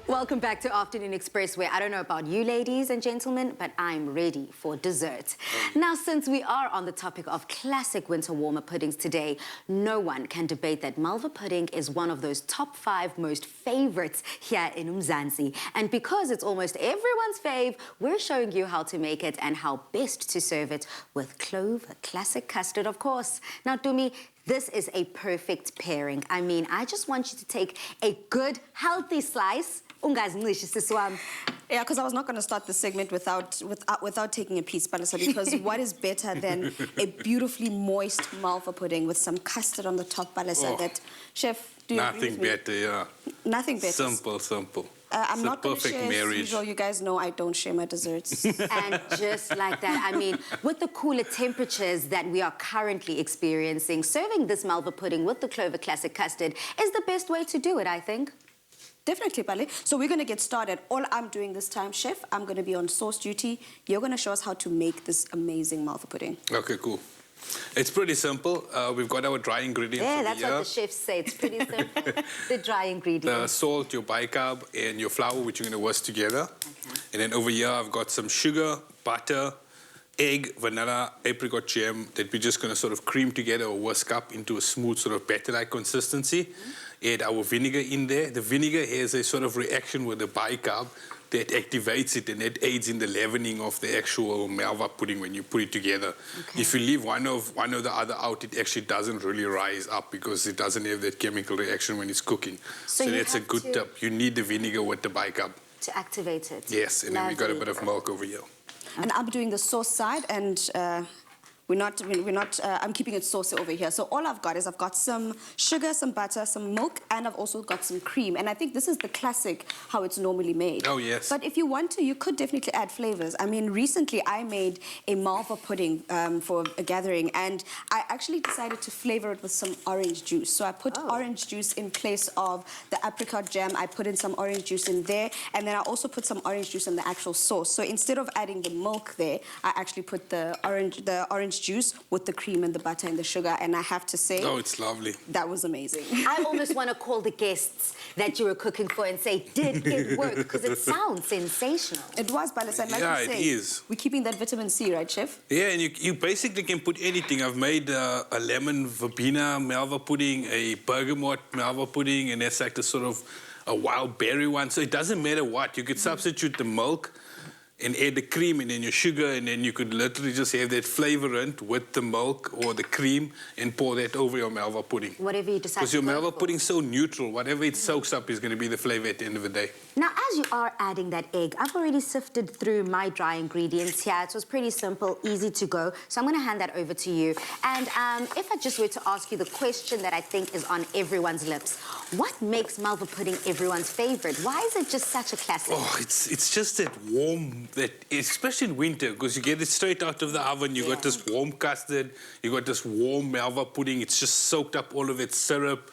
Welcome back to Afternoon Express, where I don't know about you ladies and gentlemen, but I'm ready for dessert. Now, since we are on the topic of classic winter warmer puddings today, no one can debate that Malva pudding is one of those top 5 most favorites here in Mzansi. And because it's almost everyone's fave, we're showing you how to make it and how best to serve it with Clover Classic custard, of course. Now, Dumi, this is a perfect pairing. I mean, I just want you to take a good, healthy slice. Yeah, because I was not going to start the segment without taking a piece, Palisa, because what is better than a beautifully moist Malva pudding with some custard on the top, Palisa? Oh, that, Chef, do you agree nothing with me? better, yeah. Nothing better. Simple. I'm It's not a going to perfect share, as marriage. usual. You guys know I don't share my desserts. And just like that, I mean, with the cooler temperatures that we are currently experiencing, serving this Malva pudding with the Clover Classic custard is the best way to do it, I think. Definitely, Pali. So we're going to get started. All I'm doing this time, Chef, I'm going to be on sauce duty. You're going to show us how to make this amazing Malva pudding. Okay, cool. It's pretty simple. We've got our dry ingredients Yeah, over that's here. what the chefs say. It's pretty simple. The dry The ingredients. salt, your bicarb, and your flour, which you're going to whisk together. Okay. And then over here, I've got some sugar, butter, egg, vanilla, apricot jam that we're just going to sort of cream together or whisk up into a smooth sort of batter-like consistency. Add our vinegar in there. The vinegar has a sort of reaction with the bicarb that activates it and it aids in the leavening of the actual Malva pudding when you put it together. Okay. If you leave one of the other out, it actually doesn't really rise up because it doesn't have that chemical reaction when it's cooking. So So you that's a have good to- tip. You need the vinegar with the bicarb. To activate it. Yes, and then we got a Lovely. bit of milk over here. And I'm doing the sauce side, and I'm keeping it saucy over here. So all I've got is I've got some sugar, some butter, some milk, and I've also got some cream. And I think this is the classic, how it's normally made. Oh, yes. But if you want to, you could definitely add flavors. I mean, recently I made a Malva pudding for a gathering, and I actually decided to flavor it with some orange juice. So I put orange juice in place of the apricot jam. I put in some orange juice in there, and then I also put some orange juice in the actual sauce. So instead of adding the milk there, I actually put the orange juice with the cream and the butter and the sugar, and I have to say, Oh, it's lovely. that was amazing. I almost want to call the guests that you were cooking for and say, did it work? Because it sounds sensational. It was, Balas, and like Yeah, you it say, is. we're keeping that vitamin C, right, Chef? Yeah, and you basically can put anything. I've made a lemon verbena Malva pudding, a bergamot Malva pudding, and that's like the sort of a wild berry one. So it doesn't matter what. You could substitute the milk and add the cream and then your sugar, and then you could literally just have that flavorant with the milk or the cream and pour that over your Malva pudding. Whatever you decide Because to your go Malva for. pudding's so neutral. Whatever it soaks up is going to be the flavor at the end of the day. Now, as you are adding that egg, I've already sifted through my dry ingredients here. It was pretty simple, easy to go. So I'm going to hand that over to you. And if I just were to ask you the question that I think is on everyone's lips, what makes Malva pudding everyone's favorite? Why is it just such a classic? Oh, it's just that warm, that especially in winter, because you get it straight out of the oven. You got this warm custard, you got this warm Malva pudding. It's just soaked up all of its syrup.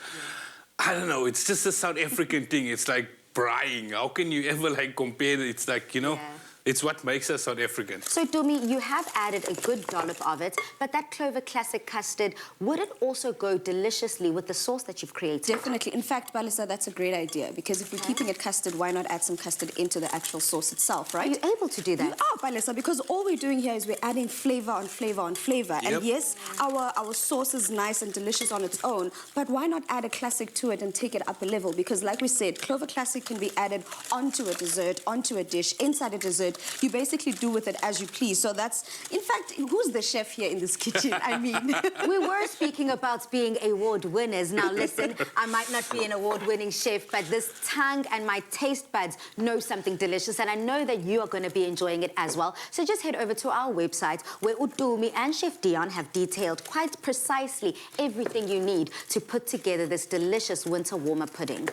I don't know. It's just a South African thing. It's like braaiing. How can you ever like compare it? It's like, you know. Yeah. It's what makes us South African. So, Dumi, you have added a good dollop of it, but that Clover Classic custard, would it also go deliciously with the sauce that you've created? Definitely. In fact, Balisa, that's a great idea, because if we're keeping it custard, why not add some custard into the actual sauce itself, right? Are you able to do that? You are, Balisa, because all we're doing here is we're adding flavor on flavor on flavor. Yep. And yes, our sauce is nice and delicious on its own, but why not add a classic to it and take it up a level? Because like we said, Clover Classic can be added onto a dessert, onto a dish, inside a dessert. You basically do with it as you please. So that's, in fact, who's the chef here in this kitchen? I mean... We were speaking about being award winners. Now listen, I might not be an award-winning chef, but this tongue and my taste buds know something delicious, and I know that you are going to be enjoying it as well. So just head over to our website, where Udumi and Chef Dion have detailed quite precisely everything you need to put together this delicious winter warmer pudding.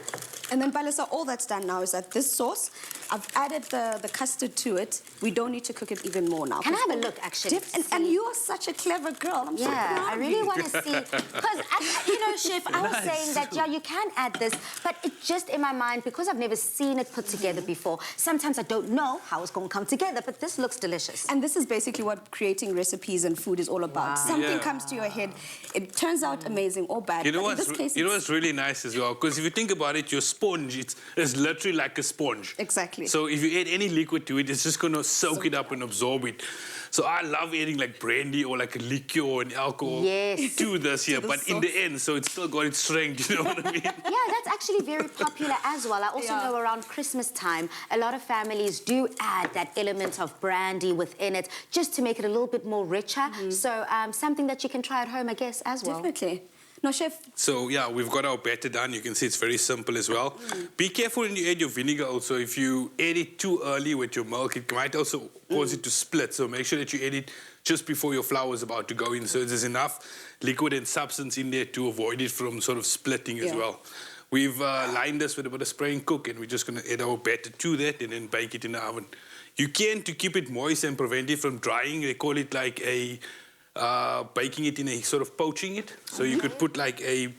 And then, Balisa, all that's done now is that this sauce, I've added the custard to it. We don't need to cook it even more now. Can I have a look, actually? And you are such a clever girl. I'm so Yeah, proud I of really you. want to see, because, you know, Chef, I was saying that, yeah, you can add this, but it just, in my mind, because I've never seen it put together before, sometimes I don't know how it's going to come together, but this looks delicious. And this is basically what creating recipes and food is all about. Wow. Something Yeah. comes to your head, it turns out amazing or bad. You know but in what's this case, you know what's really nice as well? Because if you think about it, your sponge. It's literally like a sponge. Exactly. So if you add any liquid to it, it's just going to soak it up and absorb it. So I love adding like brandy or like a liqueur and alcohol Yes. to this here. the But in sauce. the end, so it's still got its strength, you know what I mean? Yeah, that's actually very popular as well. I also Yeah. know around Christmas time, a lot of families do add that element of brandy within it just to make it a little bit more richer. So something that you can try at home, I guess, as well. Definitely. Now, Chef, So yeah, we've got our batter done. You can see it's very simple as well. Be careful when you add your vinegar also. If you add it too early with your milk, it might also cause it to split. So make sure that you add it just before your flour is about to go in. So there's enough liquid and substance in there to avoid it from sort of splitting as Yeah. well. We've lined this with a bit of spray and cook, and we're just going to add our batter to that and then bake it in the oven. You can, to keep it moist and prevent it from drying, they call it like a baking it in a sort of poaching it. So you could put like a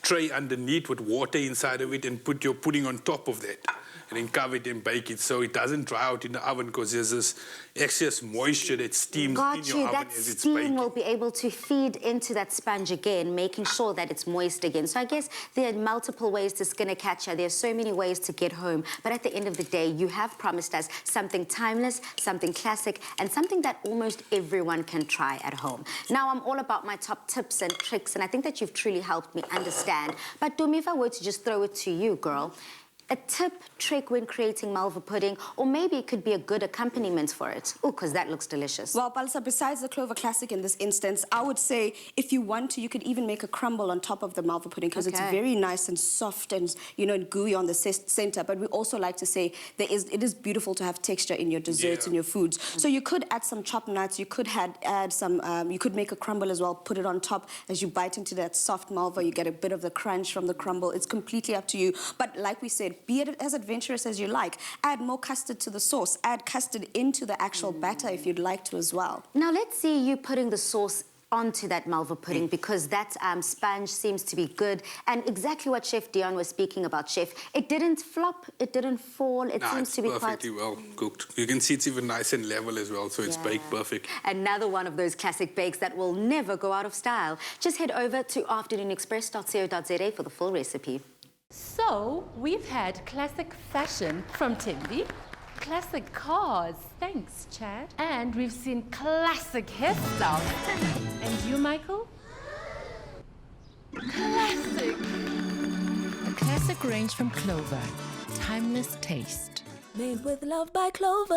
tray underneath with water inside of it and put your pudding on top of that. And then cover it and bake it so it doesn't dry out in the oven because there's this excess moisture that steams in Got your you. oven That as it's steam baking. will be able to feed into that sponge again, making sure that it's moist again. So I guess there are multiple ways to skin a catcher. There's so many ways to get home. But at the end of the day, you have promised us something timeless, something classic, and something that almost everyone can try at home. Now, I'm all about my top tips and tricks, and I think that you've truly helped me understand. But Dumi, if I were to just throw it to you, girl, a tip, trick when creating malva pudding, or maybe it could be a good accompaniment for it. Oh, because that looks delicious. well, Palisa, besides the Clover Classic in this instance, I would say if you want to, you could even make a crumble on top of the malva pudding because it's Okay. very nice and soft and, you know, and gooey on the center. But we also like to say it is beautiful to have texture in your desserts Yeah. and your foods. So you could add some chopped nuts. You could add some. You could make a crumble as well. Put it on top as you bite into that soft malva. You get a bit of the crunch from the crumble. It's completely up to you. But like we said, be it as adventurous as you like. Add more custard to the sauce. Add custard into the actual batter if you'd like to as well. Now, let's see you putting the sauce onto that malva pudding because that sponge seems to be good. And exactly what Chef Dion was speaking about, Chef. It didn't flop, it didn't fall, it Nah, seems it's to be quite... perfectly well cooked. You can see it's even nice and level as well, so it's baked perfect. Another one of those classic bakes that will never go out of style. Just head over to afternoonexpress.co.za for the full recipe. So, we've had classic fashion from Timby, classic cars, thanks Chad, and we've seen classic hairstyles. And you, Michael? Classic! A classic range from Clover. Timeless taste. Made with love by Clover.